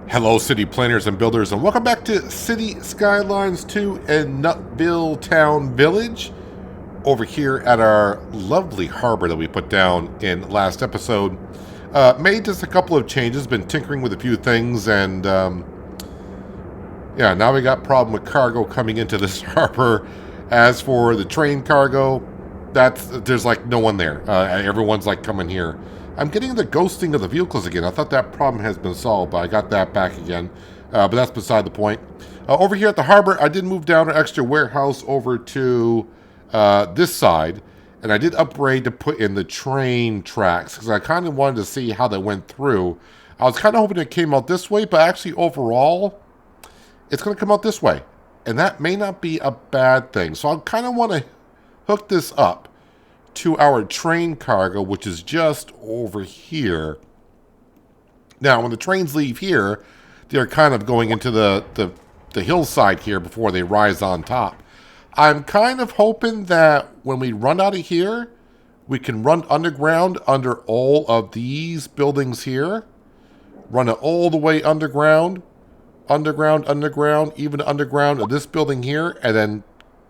Hello, city planners and builders, and welcome back to City Skylines 2 in Nutville Town Village. Over here at our lovely harbor that we put down in last episode. Made just a couple of changes, been tinkering with a few things, and yeah, now we got problem with cargo coming into this harbor. As for the train cargo, there's like no one there. Everyone's like coming here. I'm getting the ghosting of the vehicles again. I thought that problem has been solved, but I got that back again. But that's beside the point. Over here at the harbor, I did move down an extra warehouse over to this side, and I did upgrade to put in the train tracks because I kind of wanted to see how they went through. I was kind of hoping it came out this way, but actually overall, it's going to come out this way. And that may not be a bad thing. So I kind of want to hook this up to our train cargo, which is just over here. Now, when the trains leave here, they're kind of going into the hillside here before they rise on top. I'm kind of hoping that when we run out of here, we can run underground under all of these buildings here. Run it all the way underground, underground, even underground of this building here, and then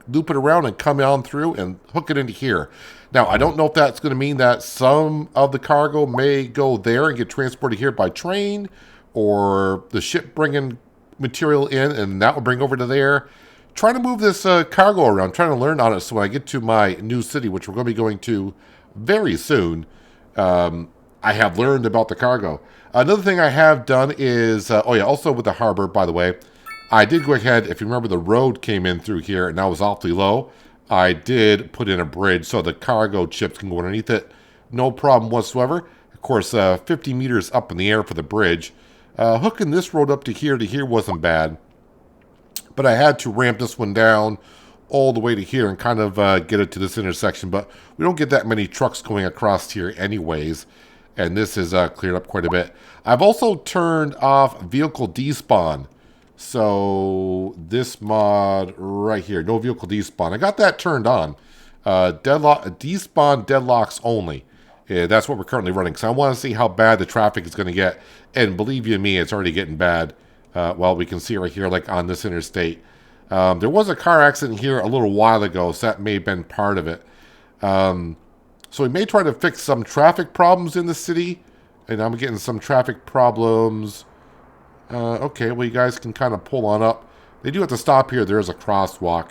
loop it around and come on through and hook it into here. Now, I don't know if that's going to mean that some of the cargo may go there and get transported here by train, or the ship bringing material in and that will bring over to there. Trying to move this cargo around, trying to learn on it so when I get to my new city, which we're going to be going to very soon, I have learned about the cargo. Another thing I have done is, also with the harbor, by the way, I did go ahead, if you remember the road came in through here and that was awfully low, I did put in a bridge so the cargo ships can go underneath it. No problem whatsoever. Of course, 50 meters up in the air for the bridge. Hooking this road up to here wasn't bad. But I had to ramp this one down all the way to here and kind of get it to this intersection. But we don't get that many trucks going across here anyways. And this is cleared up quite a bit. I've also turned off vehicle despawn. So this mod right here, no vehicle despawn. I got that turned on. Despawn deadlocks only. Yeah, that's what we're currently running. So I want to see how bad the traffic is going to get. And believe you me, it's already getting bad. Well, we can see right here, like on this interstate. There was a car accident here a little while ago, so that may have been part of it. So we may try to fix some traffic problems in the city. And I'm getting some traffic problems. Okay, well, you guys can kind of pull on up. They do have to stop here. There is a crosswalk.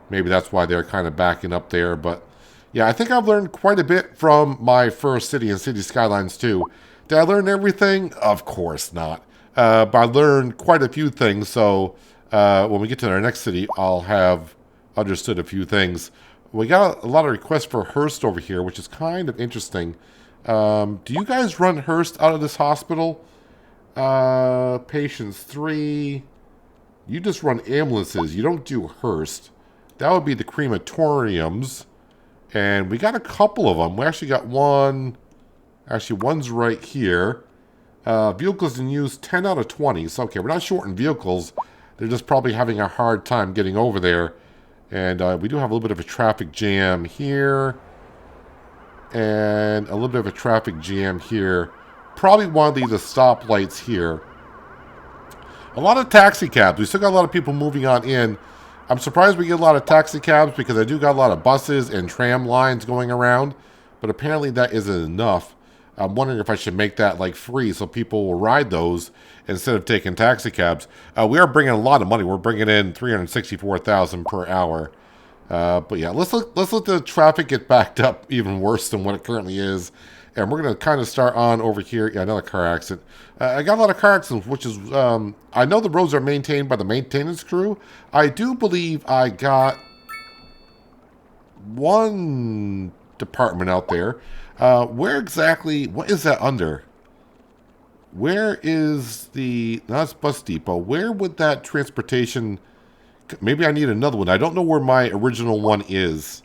Maybe that's why they're kind of backing up there. But, yeah, I think I've learned quite a bit from my first city in City Skylines 2. Did I learn everything? Of course not. But I learned quite a few things. So when we get to our next city, I'll have understood a few things. We got a lot of requests for Hearst over here, which is kind of interesting. Do you guys run Hearst out of this hospital? Patients 3. You just run ambulances. You don't do Hearst. That would be the crematoriums. And we got a couple of them. We actually got one. Actually, one's right here. Vehicles in use, 10 out of 20. So, okay, we're not short in vehicles. They're just probably having a hard time getting over there. And we do have a little bit of a traffic jam here. And a little bit of a traffic jam here. Probably one of these stoplights here. A lot of taxi cabs. We still got a lot of people moving on in. I'm surprised we get a lot of taxi cabs because I do got a lot of buses and tram lines going around. But apparently that isn't enough. I'm wondering if I should make that like free so people will ride those instead of taking taxi cabs. We are bringing a lot of money. We're bringing in $364,000 per hour. But yeah, let's let the traffic get backed up even worse than what it currently is. And we're going to kind of start on over here. Yeah, another car accident. I got a lot of car accidents, which is, I know the roads are maintained by the maintenance crew. I do believe I got one department out there. Where exactly, what is that under? Where is the, no, that's bus depot. Where would that transportation, maybe I need another one. I don't know where my original one is.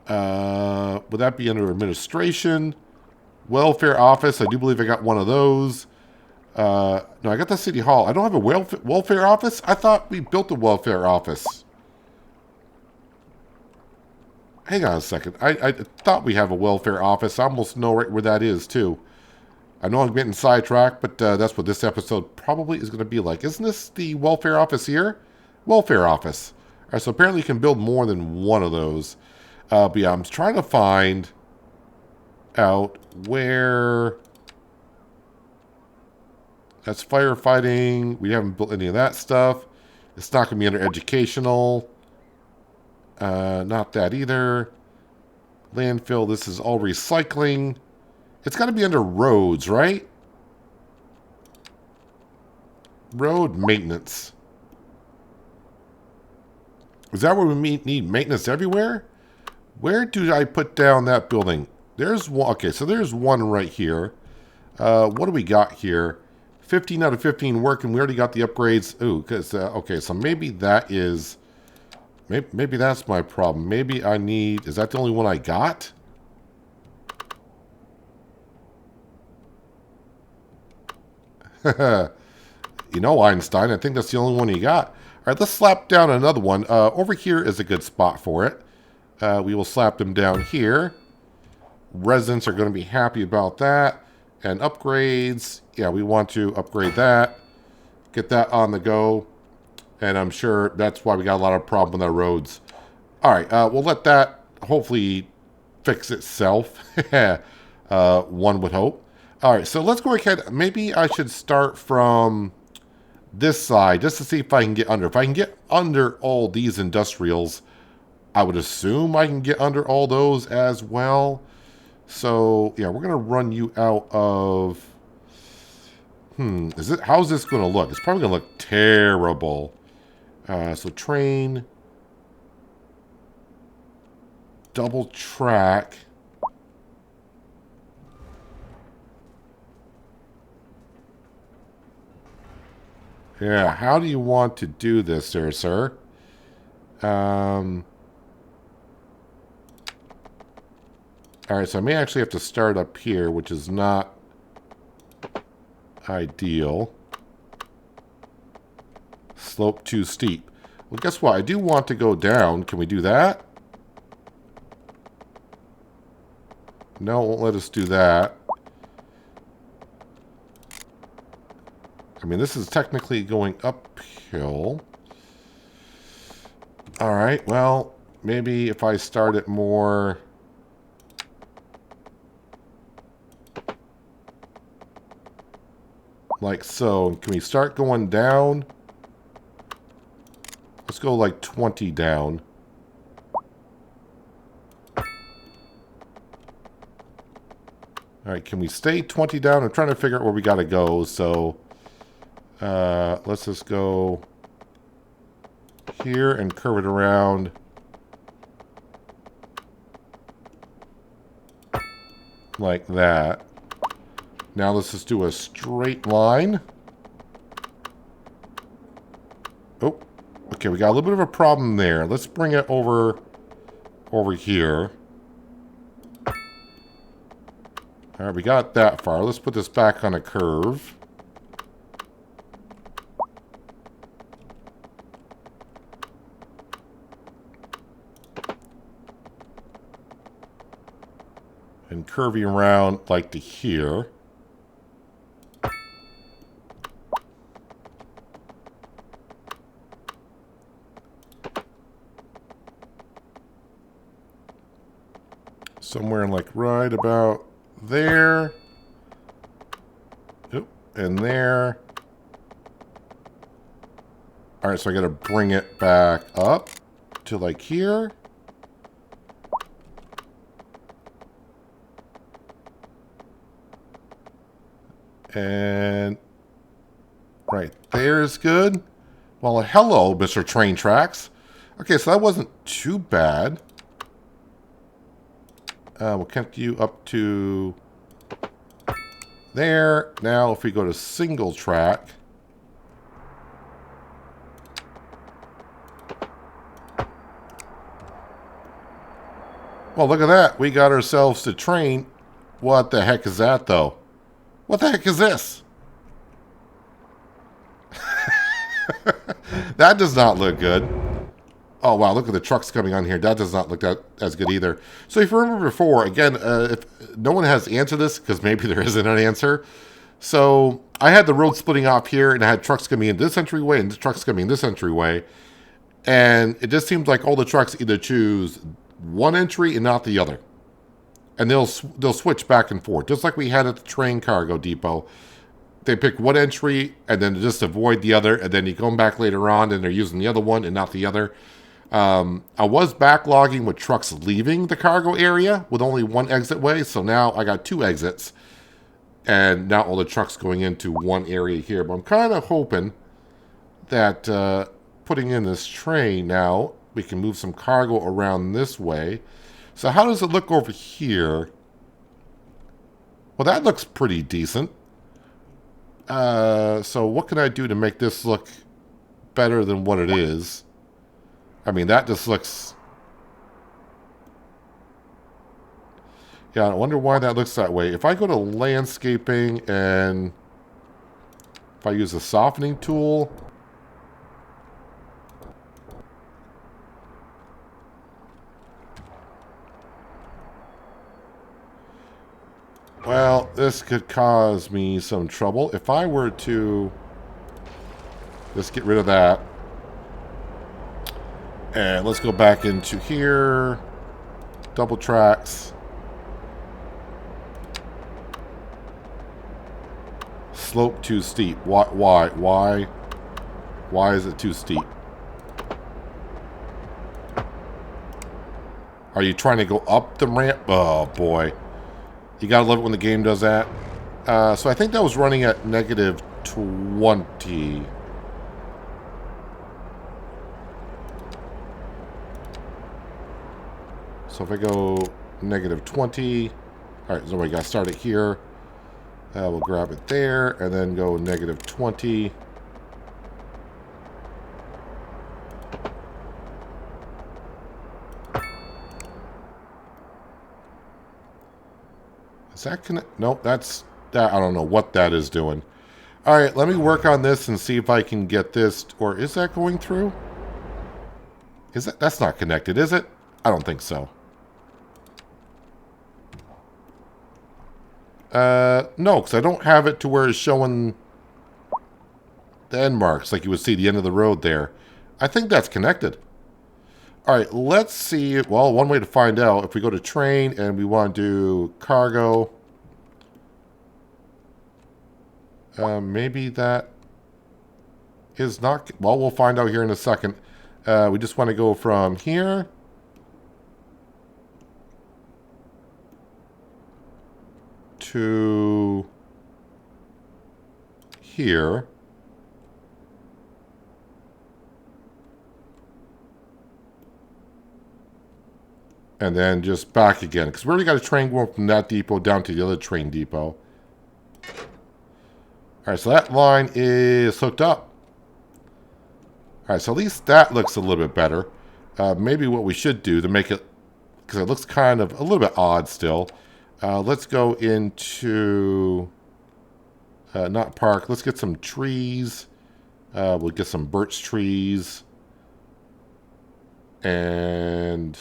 Would that be under administration? Welfare office. I do believe I got one of those. No, I got the city hall. I don't have a welfare office. I thought we built a welfare office. Hang on a second. I thought we have a welfare office. I almost know right where that is, too. I know I'm getting sidetracked, but that's what this episode probably is going to be like. Isn't this the welfare office here? Welfare office. All right, so apparently you can build more than one of those. But yeah, I'm trying to find out where... That's firefighting. We haven't built any of that stuff. It's not going to be under educational. Not that either. Landfill, this is all recycling. It's got to be under roads, right? Road maintenance. Is that where we need maintenance everywhere? Where do I put down that building? There's one. Okay, so there's one right here. What do we got here? 15 out of 15 working. We already got the upgrades. Ooh, because, okay, so maybe that is... Maybe that's my problem. Maybe I need... Is that the only one I got? You know, Einstein, I think that's the only one you got. All right, let's slap down another one. Over here is a good spot for it. We will slap them down here. Residents are going to be happy about that. And upgrades, yeah, we want to upgrade that. Get that on the go. And I'm sure that's why we got a lot of problem with our roads. All right, we'll let that hopefully fix itself. One would hope. All right, so let's go ahead. Maybe I should start from this side just to see if I can get under. If I can get under all these industrials, I would assume I can get under all those as well. So, yeah, we're going to run you out of... how's this going to look? It's probably going to look terrible. So, train. Double track. Yeah, how do you want to do this, sir? Alright, so I may actually have to start up here, which is not ideal. Slope too steep. Well, guess what? I do want to go down. Can we do that? No, it won't let us do that. I mean, this is technically going uphill. Alright, well, maybe if I start it more... like so. Can we start going down? Let's go like 20 down. Alright, can we stay 20 down? I'm trying to figure out where we gotta go, so... let's just go... here and curve it around. Like that. Now let's just do a straight line. Oh, okay, we got a little bit of a problem there. Let's bring it over here. All right, we got that far. Let's put this back on a curve. And curving around like to here. Somewhere like right about there. Oop, and there. Alright, so I gotta bring it back up to like here. And right there is good. Well, hello, Mr. Train Tracks. Okay, so that wasn't too bad. We'll connect you up to there. Now, if we go to single track, well, look at that. We got ourselves the train. What the heck is that, though? What the heck is this? That does not look good. Oh, wow, look at the trucks coming on here. That does not look that as good either. So if you remember before, again, if no one has answered this, because maybe there isn't an answer. So I had the road splitting off here, and I had trucks coming in this entryway and the trucks coming in this entryway. And it just seems like all the trucks either choose one entry and not the other. And they'll switch back and forth, just like we had at the train cargo depot. They pick one entry and then just avoid the other, and then you come back later on and they're using the other one and not the other. I was backlogging with trucks leaving the cargo area with only one exit way, so now I got two exits. And now all the trucks going into one area here. But I'm kind of hoping that putting in this train now, we can move some cargo around this way. So how does it look over here? Well, that looks pretty decent. So what can I do to make this look better than what it is? I mean, that just looks... Yeah, I wonder why that looks that way. If I go to landscaping and if I use the softening tool... Well, this could cause me some trouble. If I were to just get rid of that. And let's go back into here. Double tracks. Slope too steep. Why is it too steep? Are you trying to go up the ramp? Oh, boy. You gotta love it when the game does that. So I think that was running at negative 20. So if I go negative 20. Alright, so we gotta start it here. We'll grab it there and then go negative 20. Is that connect? Nope, that's that. I don't know what that is doing. All right, let me work on this and see if I can get this. Or is that going through? Is that? That's not connected, is it? I don't think so. No, because I don't have it to where it's showing the end marks, like you would see the end of the road there. I think that's connected. All right, let's see. Well, one way to find out, if we go to train and we want to do cargo, maybe that is not, well, we'll find out here in a second. We just want to go from here to here. And then just back again. Because we already got a train going from that depot down to the other train depot. Alright, so that line is hooked up. Alright, so at least that looks a little bit better. Maybe what we should do to make it... Because it looks kind of a little bit odd still. Let's go into... not park. Let's get some trees. We'll get some birch trees. And...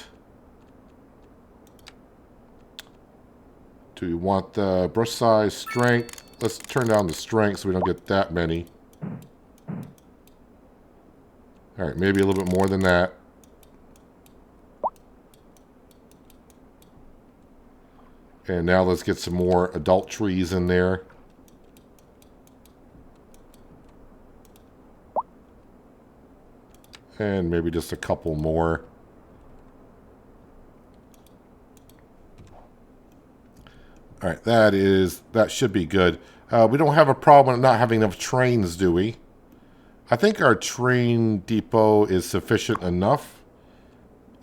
do we want the brush size, strength? Let's turn down the strength so we don't get that many. Alright, maybe a little bit more than that. And now let's get some more adult trees in there. And maybe just a couple more. All right, that should be good. We don't have a problem with not having enough trains, do we? I think our train depot is sufficient enough.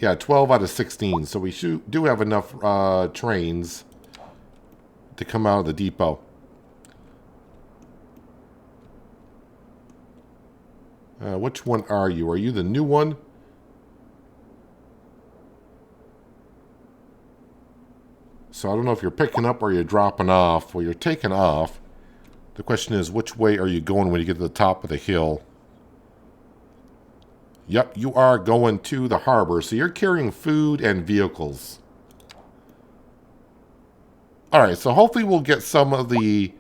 Yeah, 12 out of 16. So we do have enough trains to come out of the depot. Which one are you? Are you the new one? So I don't know if you're picking up or you're dropping off. Well, you're taking off. The question is, which way are you going when you get to the top of the hill? Yep, you are going to the harbor. So you're carrying food and vehicles. Alright, so hopefully we'll get some of the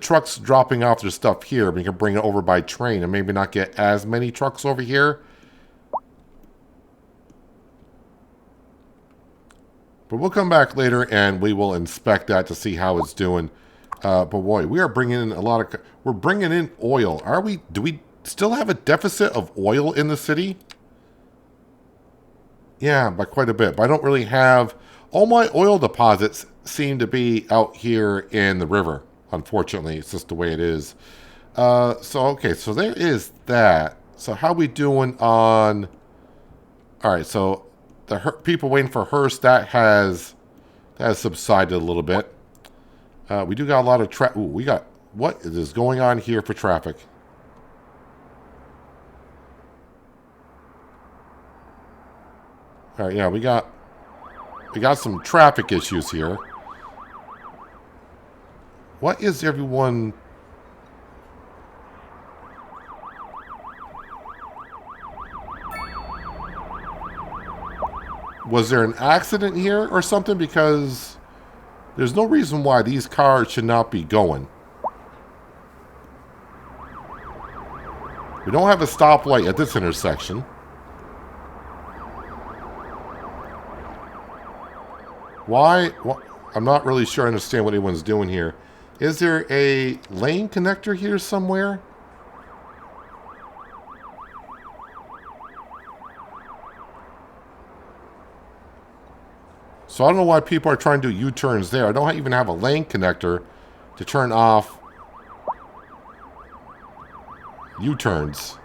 trucks dropping off their stuff here. We can bring it over by train and maybe not get as many trucks over here. But we'll come back later and we will inspect that to see how it's doing. But boy, we are bringing in a lot of... We're bringing in oil. Are we... Do we still have a deficit of oil in the city? Yeah, by quite a bit. But I don't really have... All my oil deposits seem to be out here in the river. Unfortunately, it's just the way it is. Okay, so there is that. So how we doing on... Alright, so the people waiting for Hearst, that has subsided a little bit. We do got a lot of traffic. Ooh, we got... What is going on here for traffic? Alright, yeah, we got some traffic issues here. What is everyone... Was there an accident here or something? Because there's no reason why these cars should not be going. We don't have a stoplight at this intersection. Why? Well, I'm not really sure I understand what anyone's doing here. Is there a lane connector here somewhere? So I don't know why people are trying to do U-turns there. I don't even have a lane connector to turn off U-turns.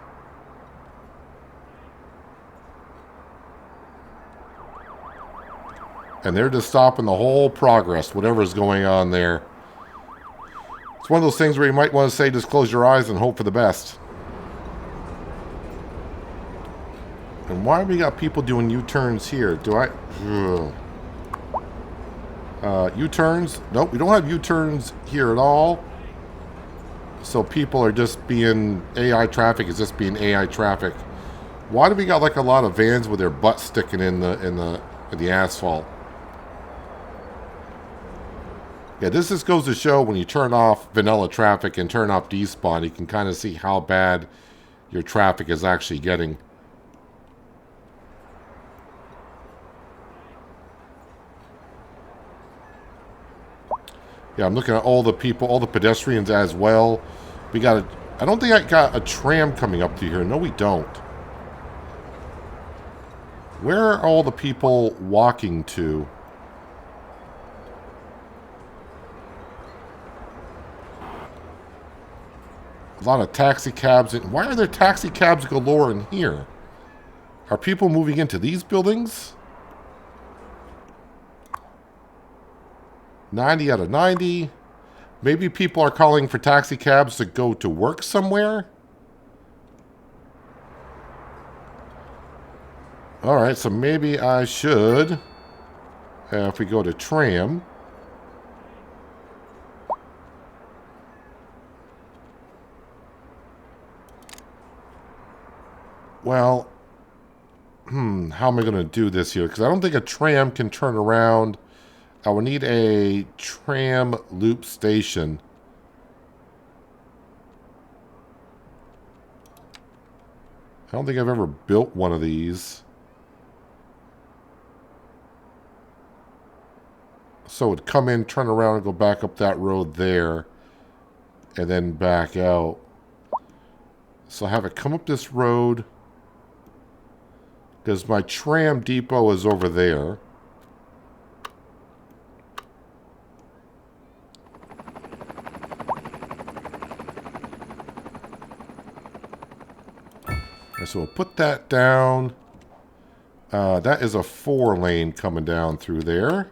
And they're just stopping the whole progress, whatever's going on there. It's one of those things where you might want to say, just close your eyes and hope for the best. And why we got people doing U-turns here? Do I... U-turns? Nope, we don't have U-turns here at all. So people are just being... AI traffic is just being AI traffic. Why do we got like a lot of vans with their butts sticking in the asphalt? Yeah, this just goes to show when you turn off vanilla traffic and turn off despawn, you can kind of see how bad your traffic is actually getting. Yeah, I'm looking at all the people, all the pedestrians as well. We got I don't think I got a tram coming up to here. No, we don't. Where are all the people walking to? A lot of taxi cabs. Why are there taxi cabs galore in here? Are people moving into these buildings? 90 out of 90. Maybe people are calling for taxi cabs to go to work somewhere? Alright, so maybe I should, if we go to tram, well, how am I going to do this here? Because I don't think a tram can turn around. I would need a tram loop station. I don't think I've ever built one of these. So it'd come in, turn around, and go back up that road there. And then back out. So have it come up this road. Because my tram depot is over there. So we'll put that down. That is a 4-lane coming down through there.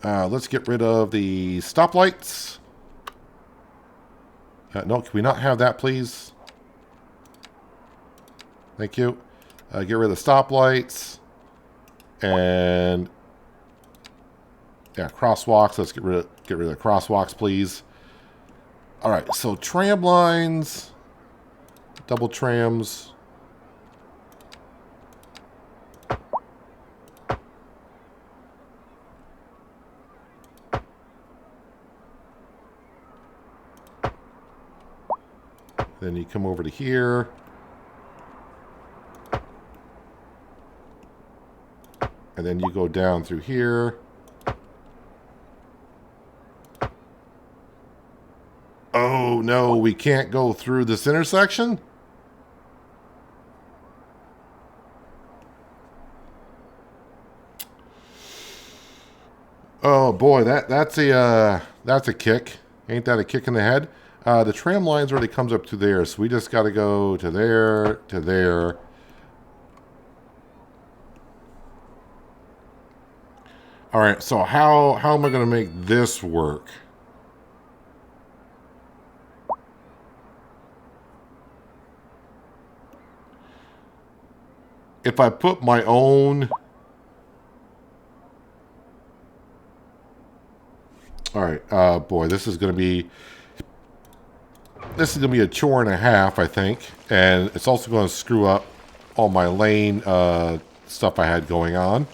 Let's get rid of the stoplights. No, can we not have that, please? Thank you. Get rid of the stoplights. And... yeah, crosswalks. Let's get rid of the crosswalks, please. All right, so tram lines, double trams. Then you come over to here. And then you go down through here. Oh, no, we can't go through this intersection? Oh, boy, that's a kick. Ain't that a kick in the head? The tram lines already comes up to there, so we just got to go to there, to there. All right, so how am I going to make this work? If I put my own... All right, boy, this is going to be a chore and a half, I think, and it's also going to screw up all my lane stuff I had going on.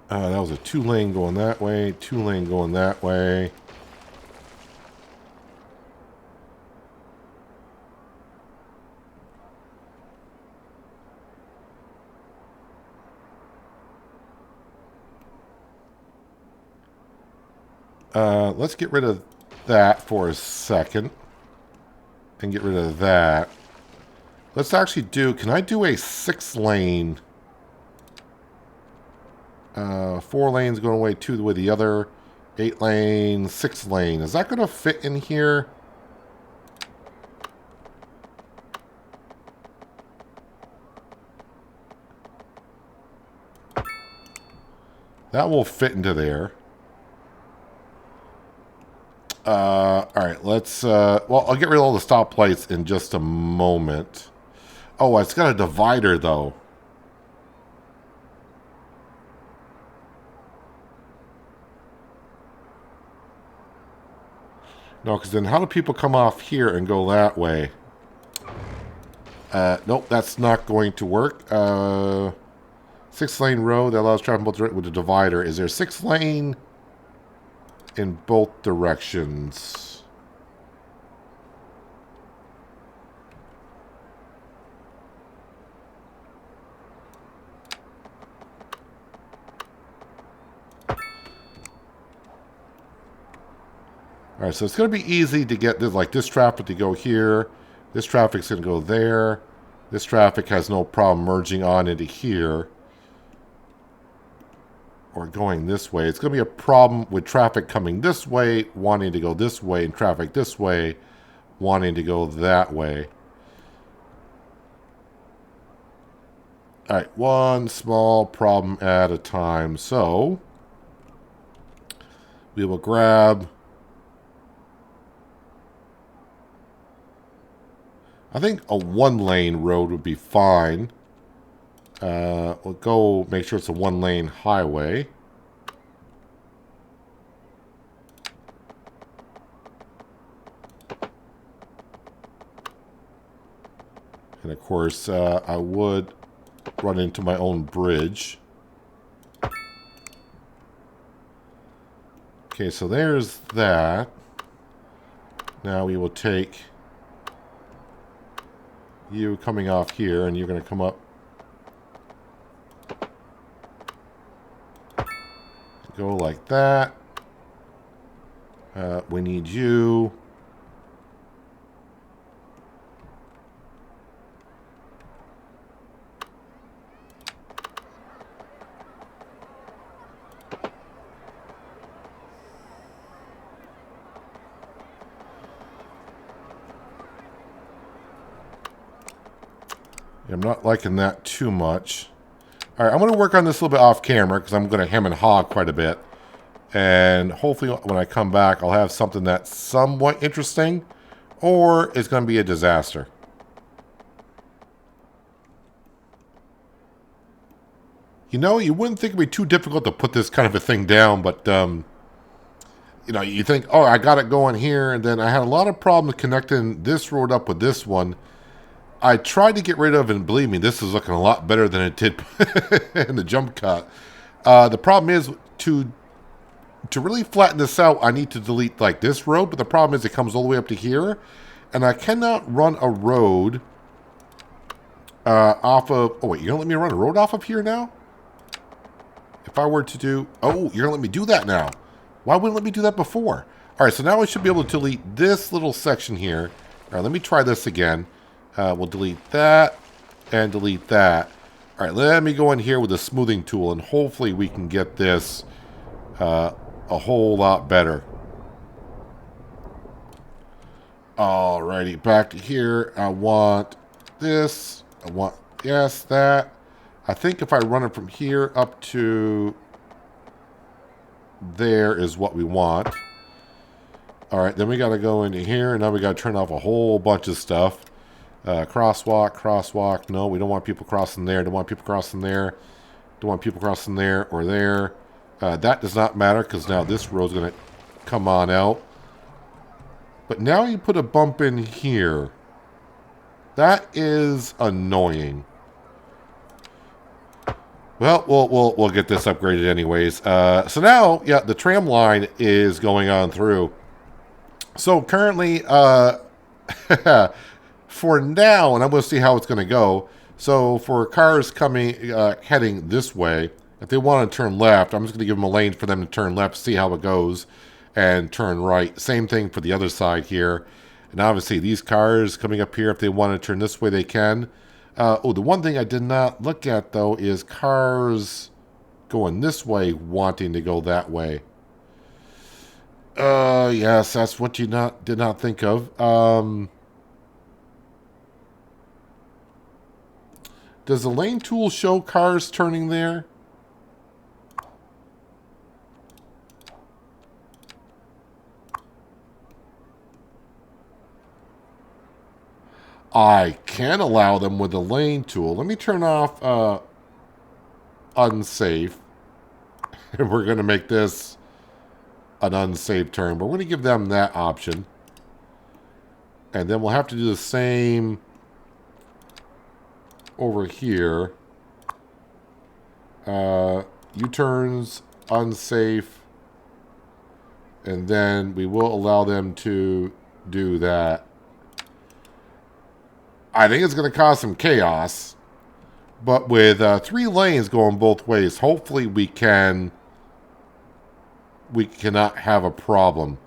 That was a 2-lane going that way, 2-lane going that way. Let's get rid of that for a second. And get rid of that. Let's actually do... Can I do a 6-lane? 4 lanes going away, 2 with the other. 8 lane, 6 lane. Is that going to fit in here? That will fit into there. Alright, let's... well, I'll get rid of all the stoplights in just a moment. Oh, it's got a divider, though. No, because then how do people come off here and go that way? Nope, that's not going to work. 6-lane road that allows traffic both with a divider. Is there 6-lane in both directions? All right, so it's going to be easy to get this, like this traffic to go here. This traffic's going to go there. This traffic has no problem merging on into here. Or going this way. It's going to be a problem with traffic coming this way, wanting to go this way, and traffic this way, wanting to go that way. All right, one small problem at a time. So, we will grab... I think a 1-lane road would be fine. We'll go make sure it's a 1-lane highway. And of course, I would run into my own bridge. Okay, so there's that. Now we will take you coming off here, and you're going to come up. Go like that. We need you. I'm not liking that too much. All right, I'm going to work on this a little bit off camera because I'm going to hem and haw quite a bit. And hopefully when I come back, I'll have something that's somewhat interesting, or it's going to be a disaster. You know, you wouldn't think it'd be too difficult to put this kind of a thing down, but, you know, you think, oh, I got it going here, and then I had a lot of problems connecting this road up with this one. I tried to get rid of, and believe me, this is looking a lot better than it did in the jump cut. The problem is, to really flatten this out, I need to delete, like, this road, but the problem is it comes all the way up to here, and I cannot run a road off of... Oh, wait, you're going to let me run a road off of here now? If I were to do... Oh, you're going to let me do that now. Why wouldn't let me do that before? All right, so now I should be able to delete this little section here. All right, let me try this again. We'll delete that and delete that. All right, let me go in here with the smoothing tool, and hopefully we can get this a whole lot better. Alrighty, back to here. I want this. I want, yes, that. I think if I run it from here up to there is what we want. All right, then we got to go into here, and now we got to turn off a whole bunch of stuff. Crosswalk, crosswalk. No, we don't want people crossing there. Don't want people crossing there. Don't want people crossing there or there. That does not matter because now this road's going to come on out. But now you put a bump in here. That is annoying. Well, we'll get this upgraded anyways. So now, yeah, the tram line is going on through. So currently, for now, and I'm going to see how it's going to go. So for cars coming, heading this way, if they want to turn left, I'm just going to give them a lane for them to turn left, see how it goes, and turn right. Same thing for the other side here. And obviously, these cars coming up here, if they want to turn this way, they can. Oh, the one thing I did not look at, though, is cars going this way wanting to go that way. Yes, that's what you did not think of. Does the lane tool show cars turning there? I can allow them with the lane tool. Let me turn off unsafe. And we're going to make this an unsafe turn. But we're going to give them that option. And then we'll have to do the same over here. U-turns, unsafe. And then we will allow them to do that. I think it's going to cause some chaos. But with 3 lanes going both ways, hopefully we cannot have a problem.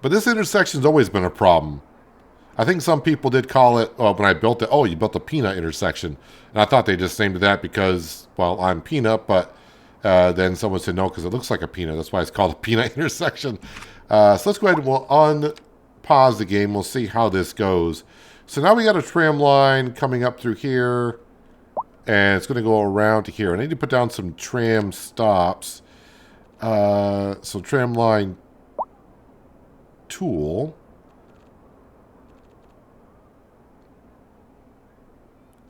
But this intersection's always been a problem. I think some people did call it, when I built it, oh, you built the peanut intersection. And I thought they just named it that because, well, I'm peanut, but then someone said no because it looks like a peanut. That's why it's called a peanut intersection. So let's go ahead and we'll unpause the game. We'll see how this goes. So now we got a tram line coming up through here. And it's going to go around to here. I need to put down some tram stops. So tram line tool.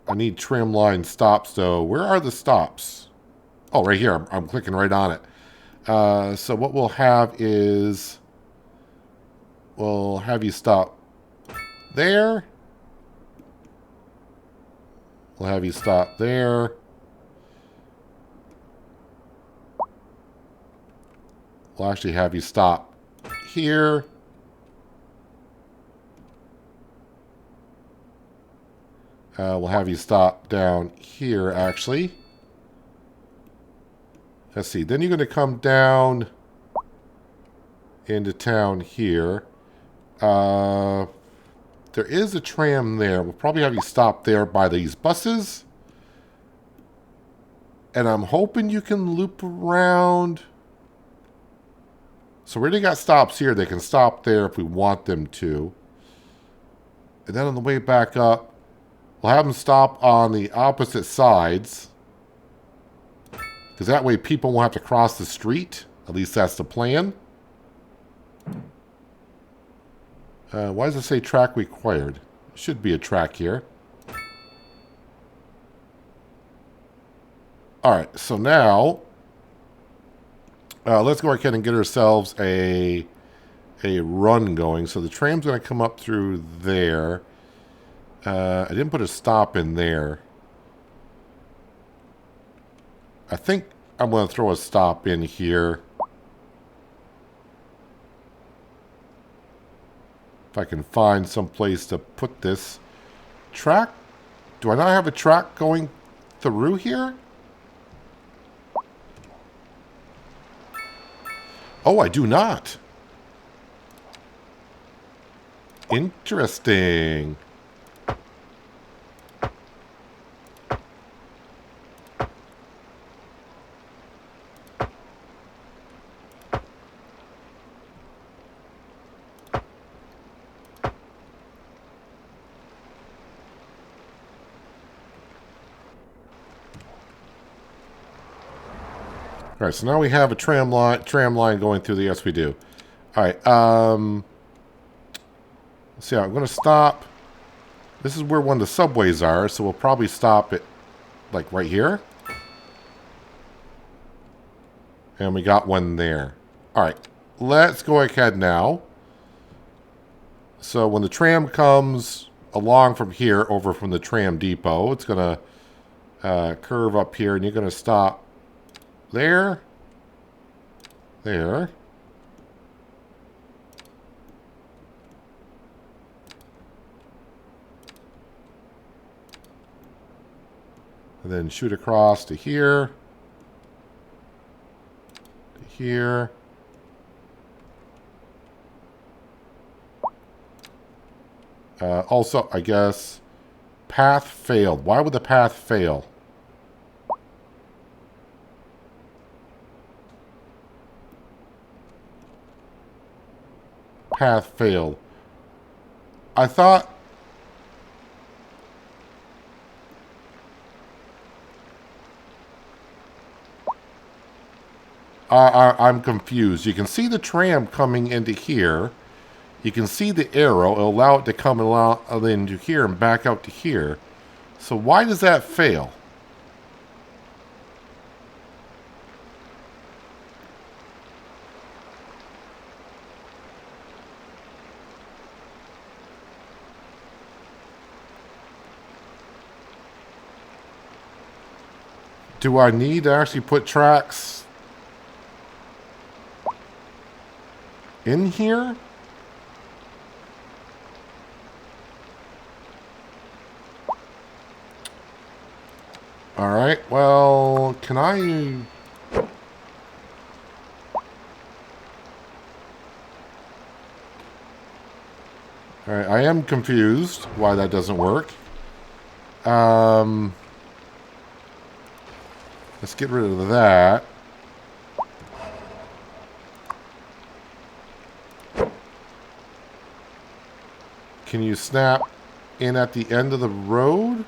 I need tram line stops, though. Where are the stops? Oh, right here. I'm clicking right on it. So what we'll have is... we'll have you stop there. We'll have you stop there. We'll actually have you stop here. We'll have you stop down here, actually. Let's see. Then you're going to come down into town here. There is a tram there. We'll probably have you stop there by these buses. And I'm hoping you can loop around. So we already got stops here. They can stop there if we want them to. And then on the way back up, we'll have them stop on the opposite sides. Because that way people won't have to cross the street. At least that's the plan. Why does it say track required? Should be a track here. All right, so now let's go ahead and get ourselves a run going. So the tram's going to come up through there. I didn't put a stop in there. I think I'm going to throw a stop in here. If I can find some place to put this track. Do I not have a track going through here? Oh, I do not. Interesting. All right, so now we have a tram line going through the. Yes, we do. All right. Let's see. I'm going to stop. This is where one of the subways are, so we'll probably stop it, like right here. And we got one there. All right, let's go ahead now. So when the tram comes along from here, over from the tram depot, it's going to curve up here, and you're going to stop there. There. And then shoot across to here. To here. Also, I guess, path failed. Why would the path fail? Path failed. I thought... I'm confused. You can see the tram coming into here. You can see the arrow. It'll allow it to come into here and back out to here. So why does that fail? Do I need to actually put tracks in here? Alright, well, can I... Alright, I am confused why that doesn't work. Let's get rid of that. Can you snap in at the end of the road?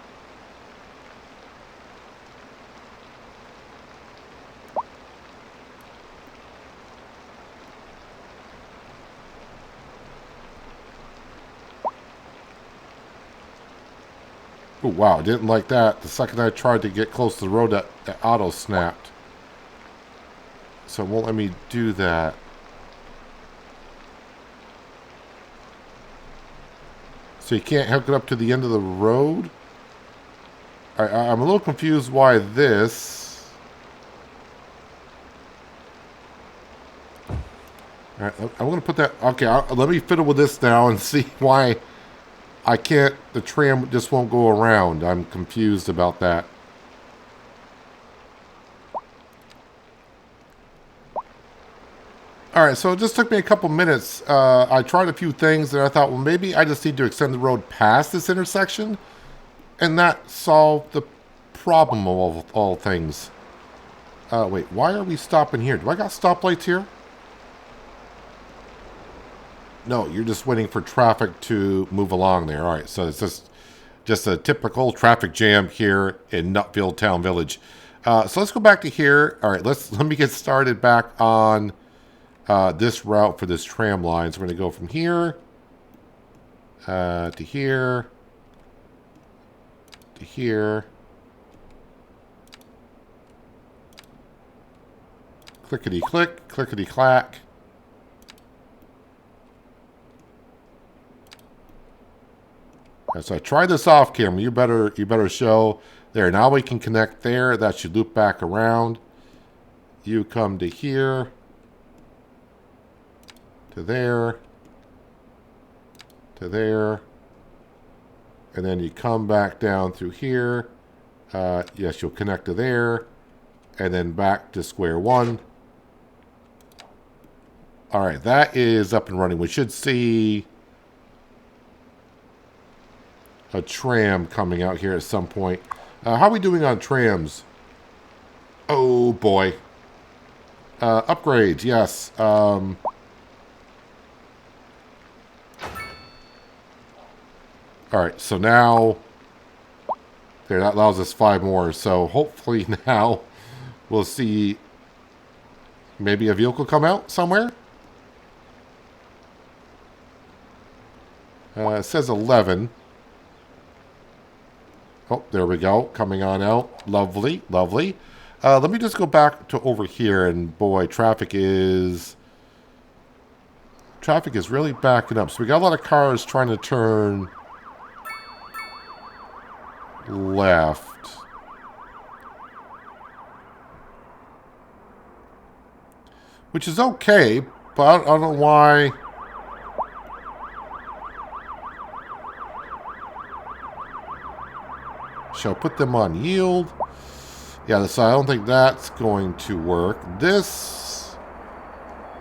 Oh, wow, I didn't like that. The second I tried to get close to the road, that auto snapped. So it won't let me do that. So you can't hook it up to the end of the road? I'm a little confused why this... Alright, I'm going to put that... Okay, let me fiddle with this now and see why... I can't, the tram just won't go around. I'm confused about that. Alright, so it just took me a couple minutes. I tried a few things and I thought, well, maybe I just need to extend the road past this intersection. And that solved the problem of all things. Wait, why are we stopping here? Do I got stoplights here? No, you're just waiting for traffic to move along there. All right, so it's just a typical traffic jam here in Nutville Town Village. So let's go back to here. All right, let me get started back on this route for this tram line. So we're going to go from here to here to here Clickety-click, clickety-clack. So I tried this off camera. You better show. There, now we can connect there. That should loop back around. You come to here. To there. To there. And then you come back down through here. Yes, you'll connect to there. And then back to square one. Alright, that is up and running. We should see a tram coming out here at some point. How are we doing on trams? Oh boy. Upgrades, yes. Alright, so now there, that allows us 5 more. So hopefully now we'll see maybe a vehicle come out somewhere. It says 11. Oh, there we go. Coming on out. Lovely, lovely. Let me just go back to over here, and boy, traffic is really backing up. So we got a lot of cars trying to turn left. Which is okay, but I don't know why. Shall put them on yield. Yeah, so I don't think that's going to work. This,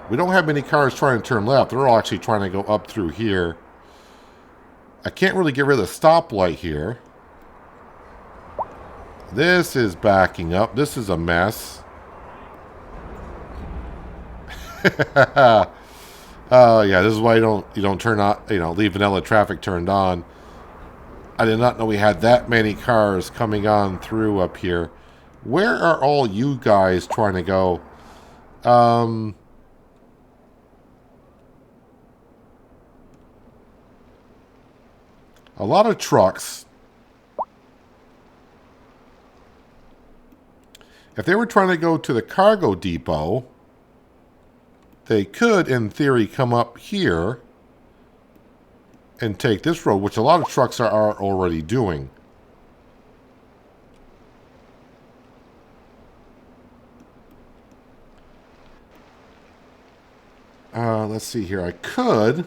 we don't have many cars trying to turn left. They're all actually trying to go up through here. I can't really get rid of the stoplight here. This is backing up. This is a mess. Yeah, this is why you don't turn on, leave vanilla traffic turned on. I did not know we had that many cars coming on through up here. Where are all you guys trying to go? A lot of trucks. If they were trying to go to the cargo depot, they could, in theory, come up here and take this road, which a lot of trucks are already doing. Let's see here. I could.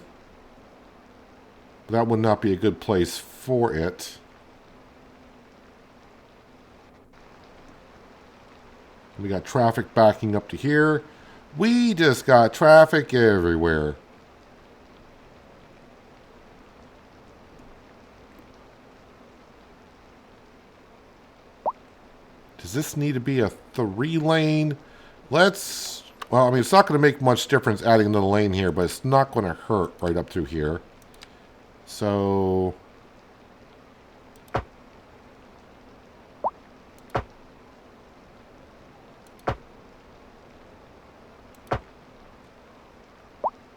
But that would not be a good place for it. We got traffic backing up to here. We just got traffic everywhere. Does this need to be a 3-lane? Let's... Well, I mean, it's not going to make much difference adding another lane here, but it's not going to hurt right up through here. So...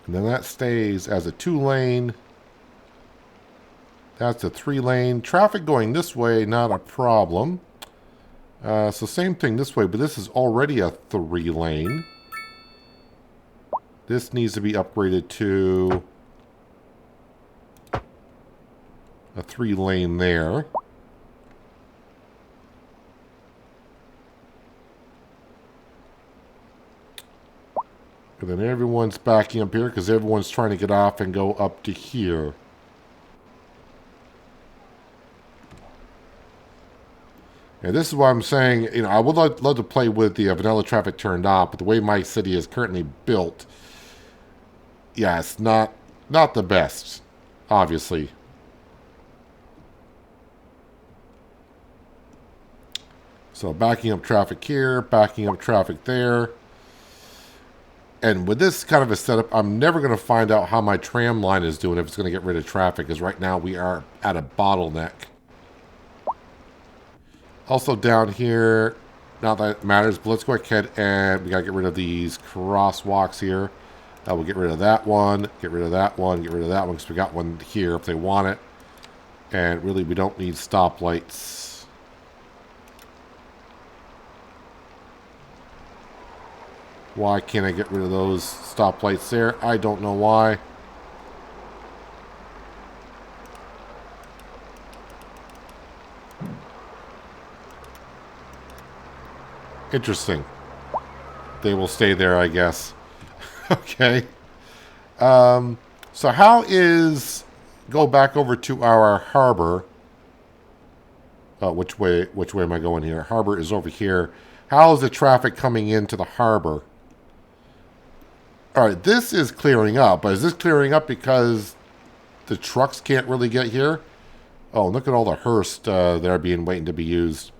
And then that stays as a 2-lane. That's a 3-lane. Traffic going this way, not a problem. So same thing this way, but this is already a 3-lane. This needs to be upgraded to a 3-lane there. And then everyone's backing up here because everyone's trying to get off and go up to here. And this is why I'm saying, I would love to play with the vanilla traffic turned off, but the way my city is currently built, yeah, it's not the best, obviously. So backing up traffic here, backing up traffic there. And with this kind of a setup, I'm never going to find out how my tram line is doing if it's going to get rid of traffic, because right now we are at a bottleneck. Also down here, not that it matters, but let's go ahead and we got to get rid of these crosswalks here. We'll get rid of that one, get rid of that one, get rid of that one, because we got one here if they want it. And really, we don't need stoplights. Why can't I get rid of those stoplights there? I don't know why. Interesting. They will stay there, I guess. Okay. So how is... Go back over to our harbor. Which way am I going here? Harbor is over here. How is the traffic coming into the harbor? All right, this is clearing up. But is this clearing up because the trucks can't really get here? Oh, look at all the hearse that are waiting to be used.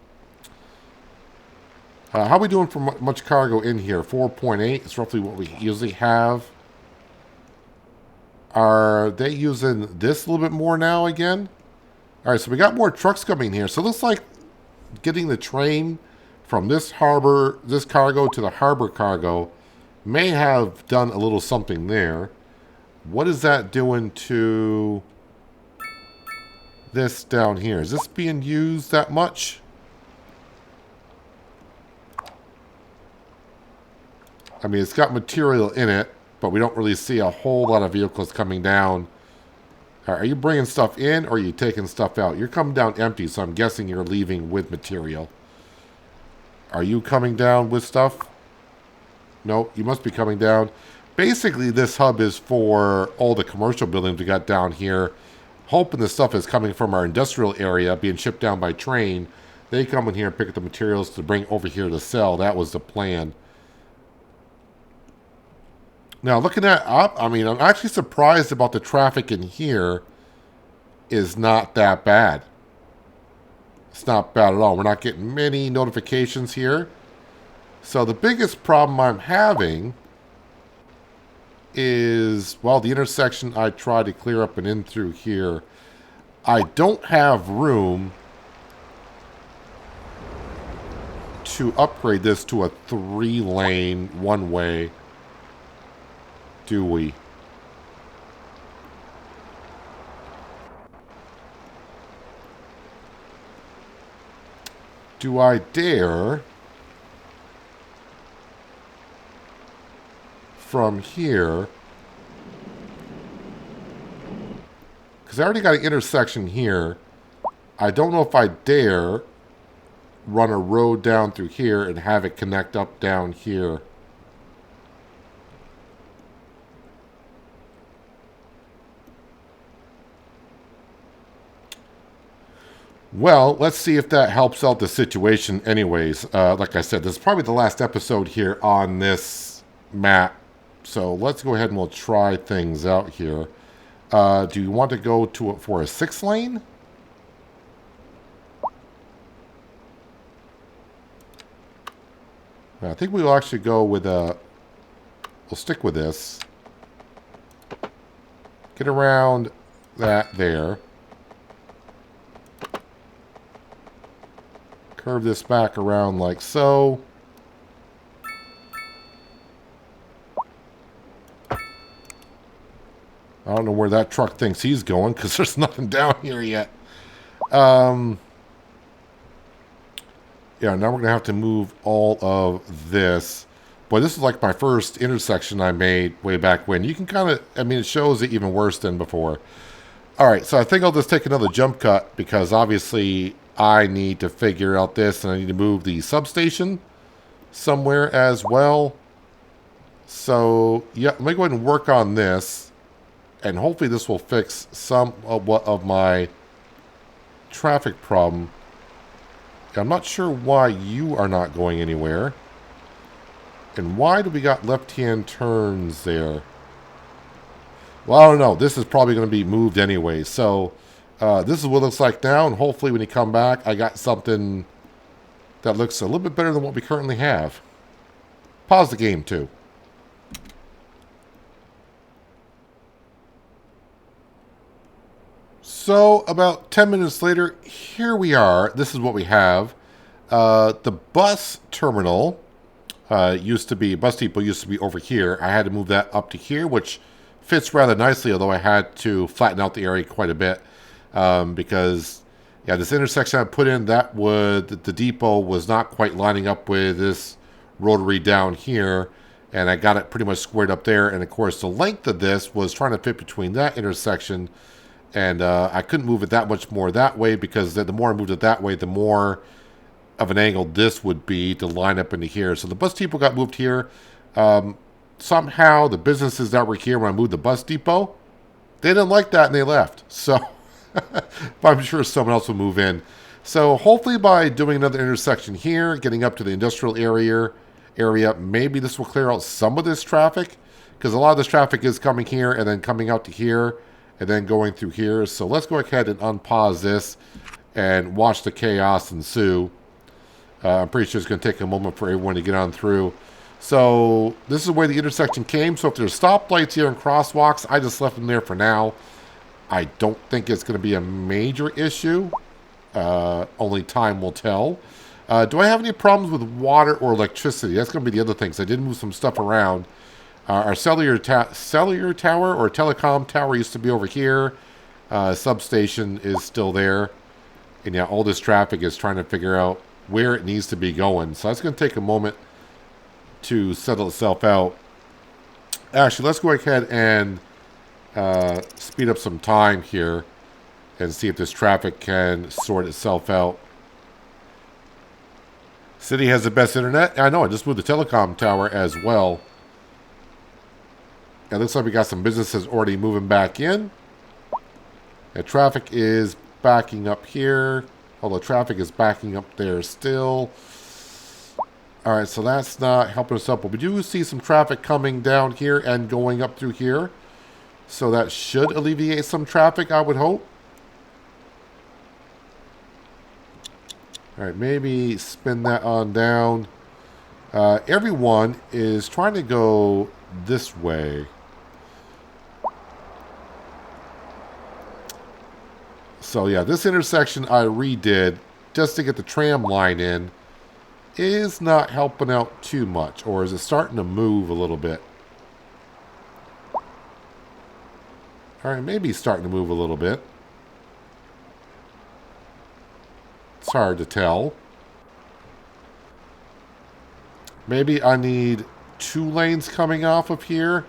How are we doing for much cargo in here? 4.8 is roughly what we usually have. Are they using this a little bit more now again? All right, so we got more trucks coming here. So it looks like getting the train from this harbor, this cargo to the harbor cargo may have done a little something there. What is that doing to this down here? Is this being used that much? I mean, it's got material in it, but we don't really see a whole lot of vehicles coming down. Are you bringing stuff in or are you taking stuff out? You're coming down empty, so I'm guessing you're leaving with material. Are you coming down with stuff? No, you must be coming down. Basically, this hub is for all the commercial buildings we got down here. Hoping the stuff is coming from our industrial area, being shipped down by train. They come in here and pick up the materials to bring over here to sell. That was the plan. Now, looking at up, I mean, I'm actually surprised about the traffic in here is not that bad. It's not bad at all. We're not getting many notifications here. So the biggest problem I'm having is, well, the intersection I tried to clear up and in through here. I don't have room to upgrade this to a 3-lane, one-way. Do we? Do I dare from here? Because I already got an intersection here. I don't know if I dare run a road down through here and have it connect up down here. Well, let's see if that helps out the situation anyways. Like I said, this is probably the last episode here on this map. So let's go ahead and we'll try things out here. Do you want to go to it for a 6-lane? I think we'll actually go with a... We'll stick with this. Get around that there. Curve this back around like so. I don't know where that truck thinks he's going because there's nothing down here yet. Yeah, now we're going to have to move all of this. Boy, this is like my first intersection I made way back when. You can kind of, I mean, it shows it even worse than before. All right, so I think I'll just take another jump cut because obviously I need to figure out this and I need to move the substation somewhere as well. So, yeah, let me go ahead and work on this. And hopefully this will fix some of my traffic problem. I'm not sure why you are not going anywhere. And why do we got left-hand turns there? Well, I don't know. This is probably going to be moved anyway. So, this is what it looks like now. And hopefully when you come back, I got something that looks a little bit better than what we currently have. Pause the game, too. So, about 10 minutes later, here we are. This is what we have. The bus terminal used to be, bus depot used to be over here. I had to move that up to here, which fits rather nicely, although I had to flatten out the area quite a bit. Because, yeah, this intersection I put in, the depot was not quite lining up with this rotary down here. And I got it pretty much squared up there. And of course, the length of this was trying to fit between that intersection. And I couldn't move it that much more that way, because the more I moved it that way, the more of an angle this would be to line up into here. So the bus depot got moved here. Somehow the businesses that were here when I moved the bus depot, they didn't like that and they left. So but I'm sure someone else will move in. So hopefully by doing another intersection here, getting up to the industrial area, maybe this will clear out some of this traffic, because a lot of this traffic is coming here and then coming out to here and then going through here. So let's go ahead and unpause this and watch the chaos ensue. I'm pretty sure it's going to take a moment for everyone to get on through. So this is where the intersection came. So if there's stoplights here and crosswalks, I just left them there for now. I don't think it's going to be a major issue. Only time will tell. Do I have any problems with water or electricity? That's going to be the other things. I did move some stuff around. Our cellular tower or telecom tower used to be over here. Substation is still there. And yeah, all this traffic is trying to figure out where it needs to be going. So that's going to take a moment to settle itself out. Actually, let's go ahead and speed up some time here and see if this traffic can sort itself out. City has the best internet. I know, I just moved the telecom tower as well. It looks like we got some businesses already moving back in. The traffic is backing up here. Although traffic is backing up there still. Alright, so that's not helping us up. But we do see some traffic coming down here and going up through here. So that should alleviate some traffic, I would hope. Alright, maybe spin that on down. Everyone is trying to go this way. So yeah, this intersection I redid just to get the tram line in is not helping out too much. Or is it starting to move a little bit? Alright, maybe starting to move a little bit. It's hard to tell. Maybe I need 2 lanes coming off of here.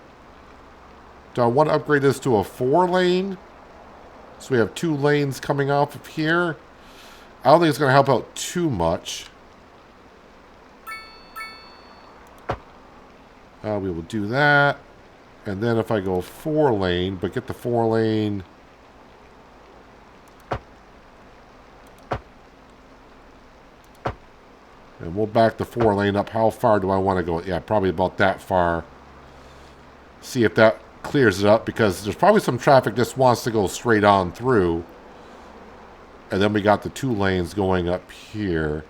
Do I want to upgrade this to a 4-lane? So we have 2 lanes coming off of here. I don't think it's going to help out too much. We will do that. And then if I go 4-lane, but get the 4-lane... And we'll back the 4-lane up. How far do I want to go? Yeah, probably about that far. See if that clears it up, because there's probably some traffic just wants to go straight on through. And then we got the 2 lanes going up here.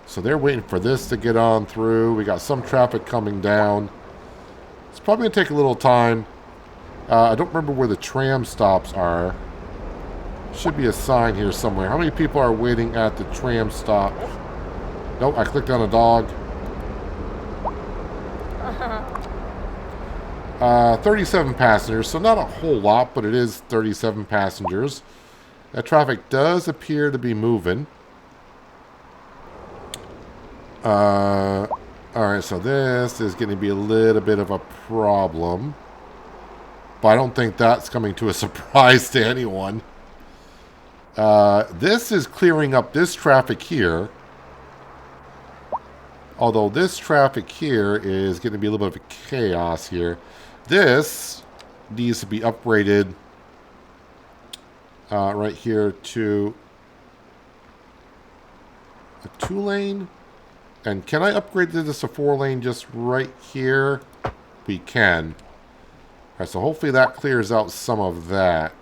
So they're waiting for this to get on through. We got some traffic coming down. It's probably going to take a little time. I don't remember where the tram stops are. Should be a sign here somewhere. How many people are waiting at the tram stop? Nope, I clicked on a dog. 37 passengers, so not a whole lot, but it is 37 passengers. That traffic does appear to be moving. Alright, so this is going to be a little bit of a problem. But I don't think that's coming to a surprise to anyone. This is clearing up this traffic here. Although this traffic here is going to be a little bit of a chaos here. This needs to be upgraded right here to a 2-lane. And can I upgrade this to 4-lane just right here? We can. Alright, so hopefully that clears out some of that.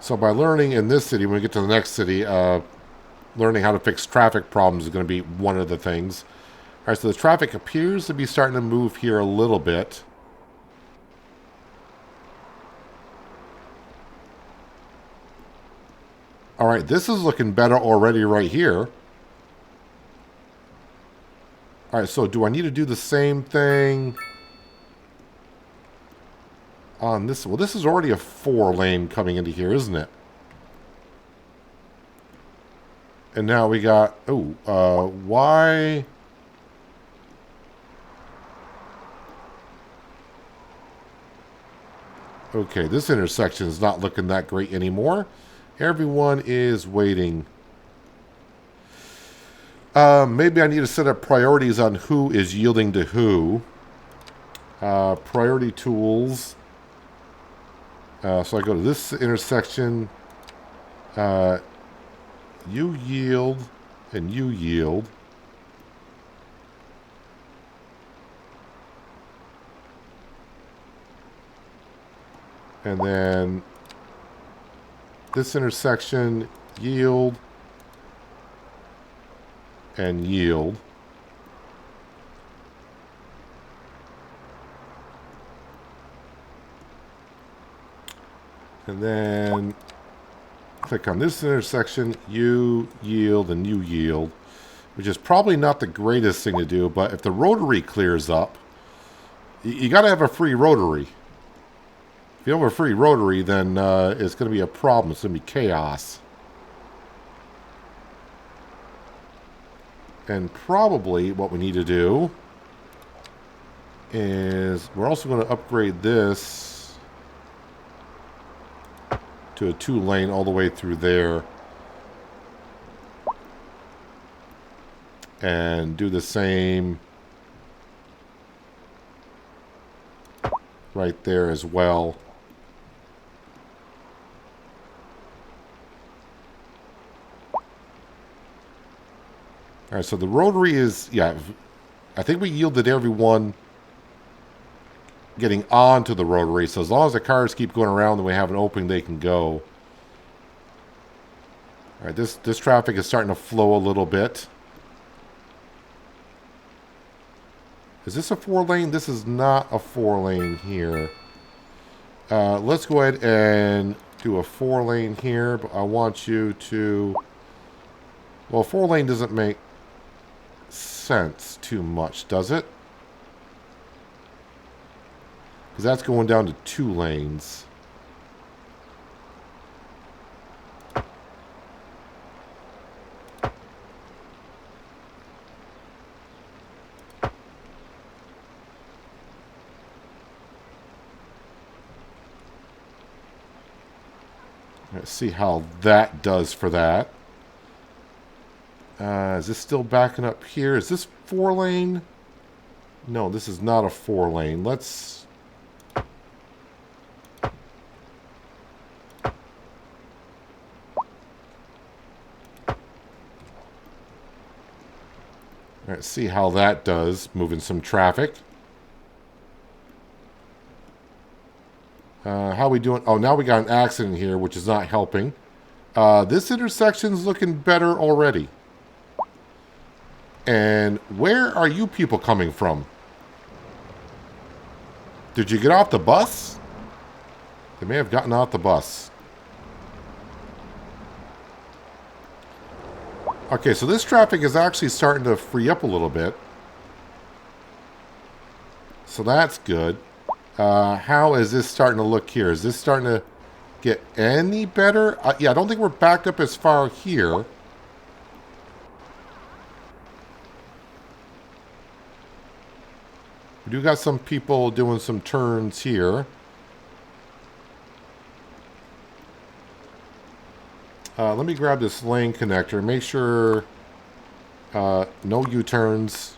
So by learning in this city, when we get to the next city, learning how to fix traffic problems is going to be one of the things. All right, so the traffic appears to be starting to move here a little bit. All right, this is looking better already right here. All right, so do I need to do the same thing on this? Well, this is already a 4-lane coming into here, isn't it? And now we got, why? Okay, this intersection is not looking that great anymore. Everyone is waiting. Maybe I need to set up priorities on who is yielding to who. Priority tools. So I go to this intersection. You yield, and you yield. And then this intersection, yield, and yield. And then click on this intersection, you yield, and you yield, which is probably not the greatest thing to do, but if the rotary clears up, you got to have a free rotary. If you don't have a free rotary, then it's going to be a problem. It's going to be chaos. And probably what we need to do is we're also going to upgrade this to a 2-lane all the way through there. And do the same right there as well. All right, so the rotary is, yeah, I think we yielded everyone getting onto the rotary. So as long as the cars keep going around and we have an opening, they can go. All right, this traffic is starting to flow a little bit. Is this a 4-lane? This is not a 4-lane here. Let's go ahead and do a 4-lane here, but I want you to... Well, 4-lane doesn't make sense too much, does it? Because that's going down to 2 lanes. Let's see how that does for that. Is this still backing up here? Is this 4-lane? No, this is not a 4-lane. Let's... Let's see how that does, moving some traffic. How are we doing? Oh, now we got an accident here, which is not helping. This intersection's looking better already. And where are you people coming from? Did you get off the bus? They may have gotten off the bus. Okay, so this traffic is actually starting to free up a little bit. So that's good. How is this starting to look here? Is this starting to get any better? Yeah, I don't think we're backed up as far here. We do got some people doing some turns here. Let me grab this lane connector. Make sure no U-turns.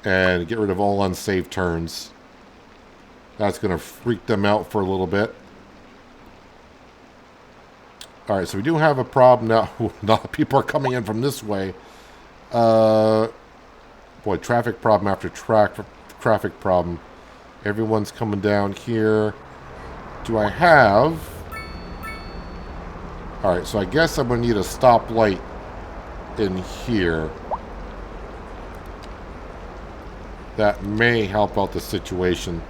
And get rid of all unsafe turns. That's going to freak them out for a little bit. Alright, so we do have a problem now. A lot of people are coming in from this way. Boy, traffic problem after traffic problem. Everyone's coming down here. Do I have... Alright, so I guess I'm going to need a stoplight in here. That may help out the situation.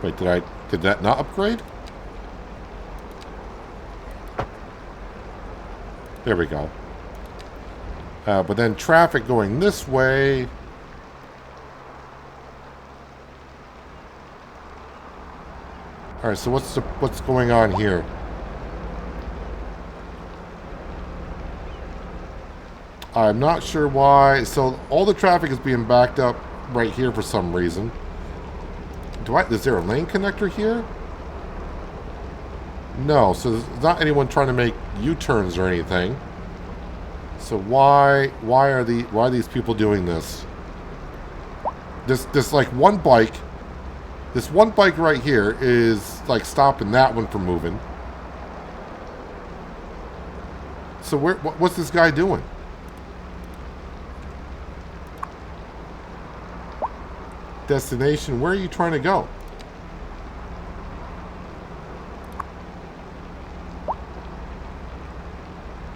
Wait, did that not upgrade? There we go. But then traffic going this way. All right, so what's going on here? I'm not sure why. So all the traffic is being backed up right here for some reason. Is there a lane connector here? No, so there's not anyone trying to make U-turns or anything. So why are these people doing this? This like one bike. This one bike right here is like stopping that one from moving. So what's this guy doing? Destination, where are you trying to go?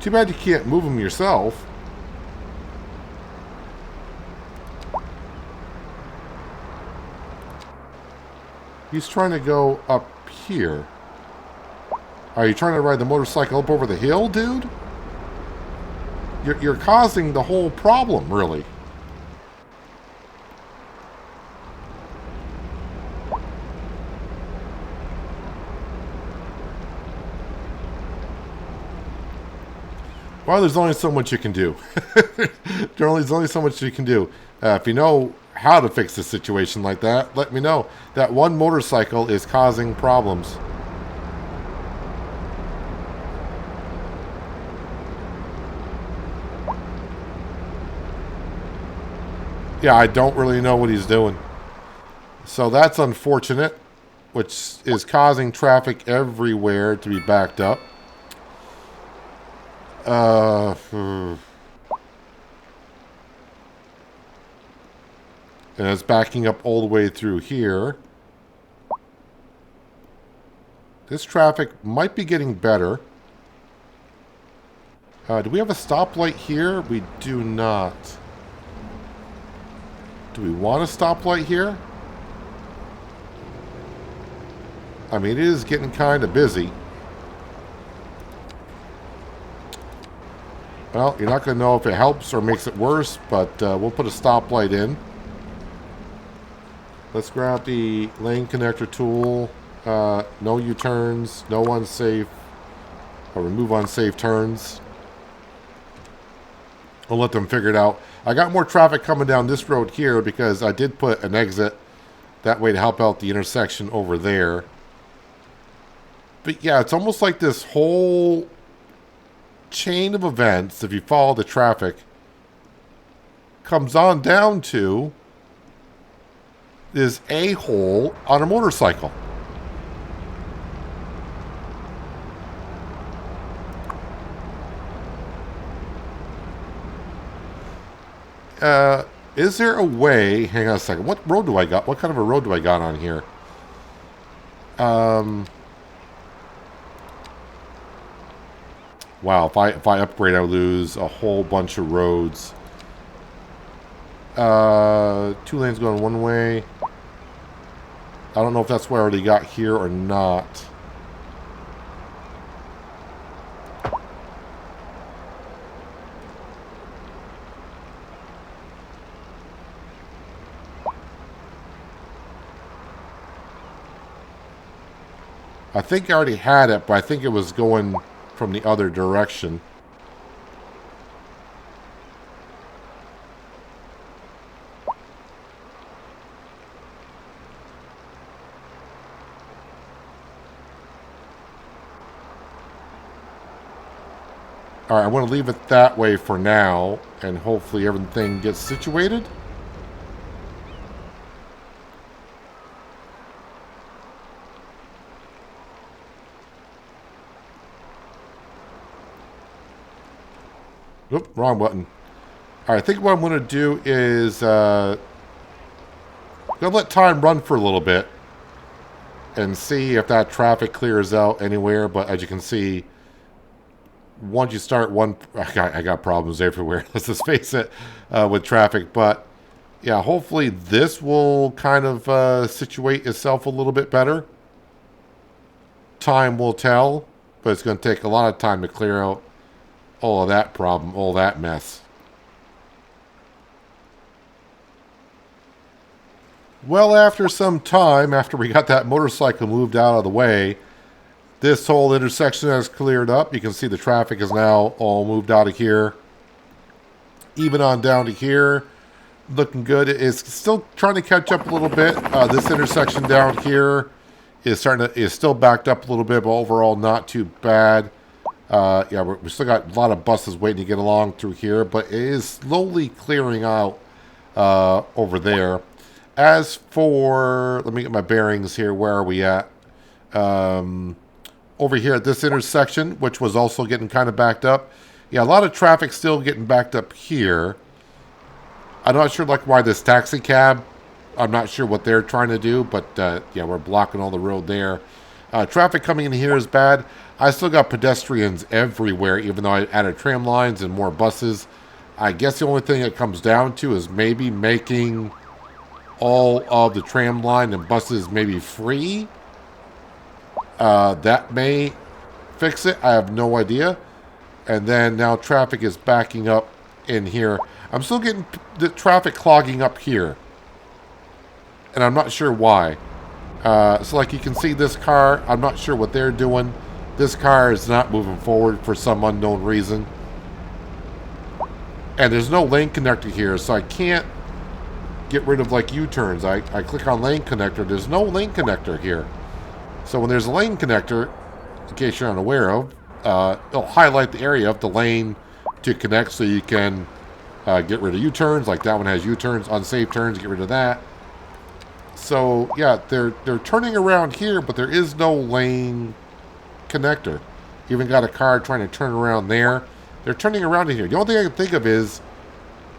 Too bad you can't move them yourself. He's trying to go up here. Are you trying to ride the motorcycle up over the hill, dude? You're causing the whole problem, really. Well, there's only so much you can do. There's only so much you can do. If you know how to fix a situation like that, let me know. That one motorcycle is causing problems. Yeah, I don't really know what he's doing. So that's unfortunate, which is causing traffic everywhere to be backed up. And it's backing up all the way through here. This traffic might be getting better. Do we have a stoplight here? We do not. Do we want a stoplight here? I mean, it is getting kind of busy. Well, you're not going to know if it helps or makes it worse, but we'll put a stoplight in. Let's grab the lane connector tool. No U-turns, no unsafe, or remove unsafe turns. We'll let them figure it out. I got more traffic coming down this road here because I did put an exit that way to help out the intersection over there. But yeah, it's almost like this whole chain of events, if you follow the traffic, comes on down to this a-hole on a motorcycle. Is there a way... Hang on a second. What road do I got? What kind of a road do I got on here? Wow, if I upgrade, I lose a whole bunch of roads. 2 lanes going one way. I don't know if that's what I already got here or not. I think I already had it, but I think it was going from the other direction. Alright, I want to leave it that way for now, and hopefully everything gets situated. Oop, wrong button. Alright, I think what I'm going to do is I'm going to let time run for a little bit and see if that traffic clears out anywhere, but as you can see, once you start one... I got problems everywhere, let's just face it, with traffic, but yeah, hopefully this will kind of situate itself a little bit better. Time will tell, but it's going to take a lot of time to clear out all of that problem, all that mess. Well, after some time, after we got that motorcycle moved out of the way, this whole intersection has cleared up. You can see the traffic is now all moved out of here. Even on down to here, looking good. It's still trying to catch up a little bit. This intersection down here is still backed up a little bit, but overall not too bad. Yeah, we still got a lot of buses waiting to get along through here, but it is slowly clearing out over there. As for, let me get my bearings here. Where are we at? Over here at this intersection, which was also getting kind of backed up. Yeah, a lot of traffic still getting backed up here. I'm not sure like why this taxi cab. I'm not sure what they're trying to do, but yeah, we're blocking all the road there. Traffic coming in here is bad. I still got pedestrians everywhere, even though I added tram lines and more buses. I guess the only thing it comes down to is maybe making all of the tram line and buses maybe free. That may fix it. I have no idea. And then now traffic is backing up in here. I'm still getting the traffic clogging up here. And I'm not sure why. So like you can see this car, I'm not sure what they're doing. This car is not moving forward for some unknown reason. And there's no lane connector here, so I can't get rid of like U-turns. I click on lane connector. There's no lane connector here. So when there's a lane connector, in case you're unaware of, it'll highlight the area of the lane to connect so you can get rid of U-turns. Like that one has U-turns, unsafe turns, get rid of that. So yeah, they're turning around here, but there is no lane connector. Even got a car trying to turn around there. They're turning around in here. The only thing I can think of is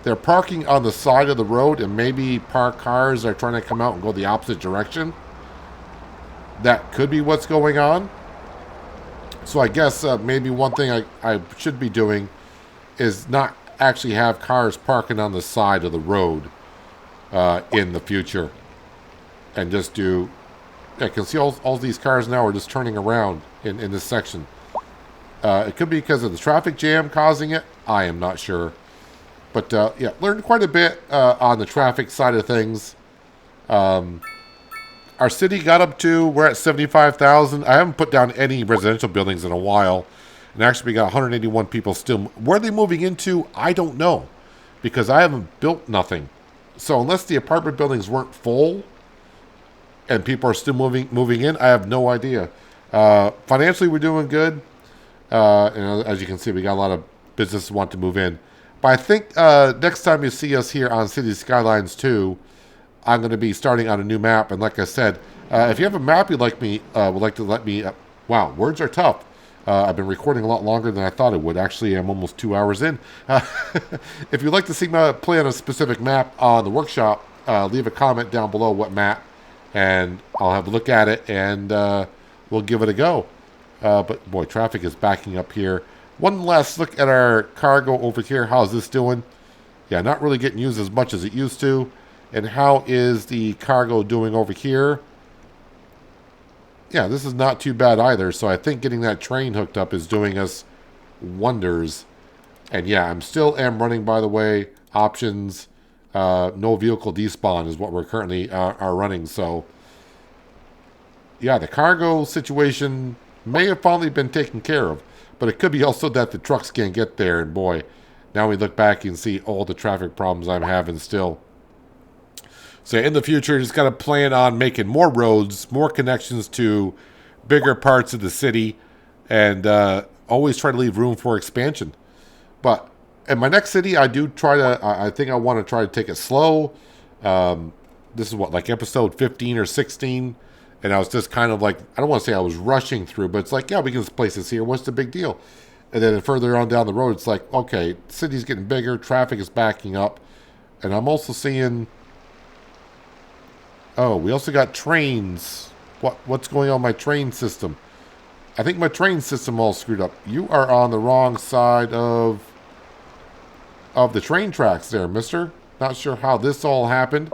they're parking on the side of the road, and maybe parked cars are trying to come out and go the opposite direction. That could be what's going on. So I guess maybe one thing I should be doing is not actually have cars parking on the side of the road in the future. And just do... I can see all these cars now are just turning around in this section. It could be because of the traffic jam causing it. I am not sure. But yeah, learned quite a bit on the traffic side of things. Our city got up to, we're at 75,000. I haven't put down any residential buildings in a while. And actually we got 181 people still. Where are they moving into? I don't know. Because I haven't built nothing. So unless the apartment buildings weren't full and people are still moving in, I have no idea. Financially, we're doing good. And as you can see, we got a lot of businesses want to move in. But I think next time you see us here on City Skylines 2, I'm going to be starting on a new map. And like I said, if you have a map you'd like me, would like to let me... wow, words are tough. I've been recording a lot longer than I thought it would. Actually, I'm almost 2 hours in. If you'd like to see me play on a specific map on the workshop, leave a comment down below what map. And I'll have a look at it, and we'll give it a go. But, boy, traffic is backing up here. One last look at our cargo over here. How's this doing? Yeah, not really getting used as much as it used to. And how is the cargo doing over here? Yeah, this is not too bad either. So I think getting that train hooked up is doing us wonders. And, yeah, I'm still running, by the way, options. No vehicle despawn is what we're currently are running. So, yeah, the cargo situation may have finally been taken care of. But it could be also that the trucks can't get there. And boy, now we look back and see all the traffic problems I'm having still. So in the future, just got to plan on making more roads, more connections to bigger parts of the city. And always try to leave room for expansion. But in my next city, I do try to... I think I want to try to take it slow. This is what, like episode 15 or 16... And I was just kind of like, I don't want to say I was rushing through, but it's like, yeah, we can just place this here. What's the big deal? And then further on down the road, it's like, okay, the city's getting bigger. Traffic is backing up. And I'm also seeing, oh, we also got trains. What's going on with my train system? I think my train system all screwed up. You are on the wrong side of the train tracks there, mister. Not sure how this all happened.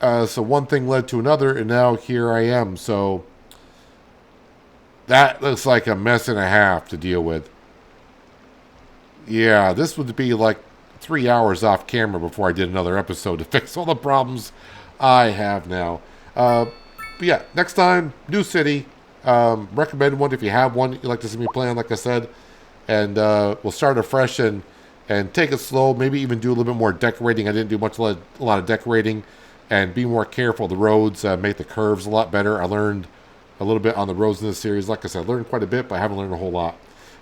So one thing led to another, and now here I am. So that looks like a mess and a half to deal with. Yeah, this would be like 3 hours off camera before I did another episode to fix all the problems I have now. But yeah, next time, new city. Recommend one if you have one you'd like to see me play on, like I said. And we'll start afresh and take it slow. Maybe even do a little bit more decorating. I didn't do a lot of decorating. And be more careful of the roads. Make the curves a lot better. I learned a little bit on the roads in this series. Like I said, I learned quite a bit, but I haven't learned a whole lot.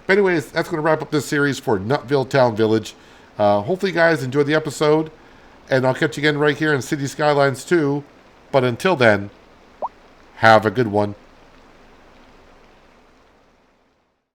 But anyways, that's going to wrap up this series for Nutville Town Village. Hopefully you guys enjoyed the episode. And I'll catch you again right here in City Skylines 2. But until then, have a good one.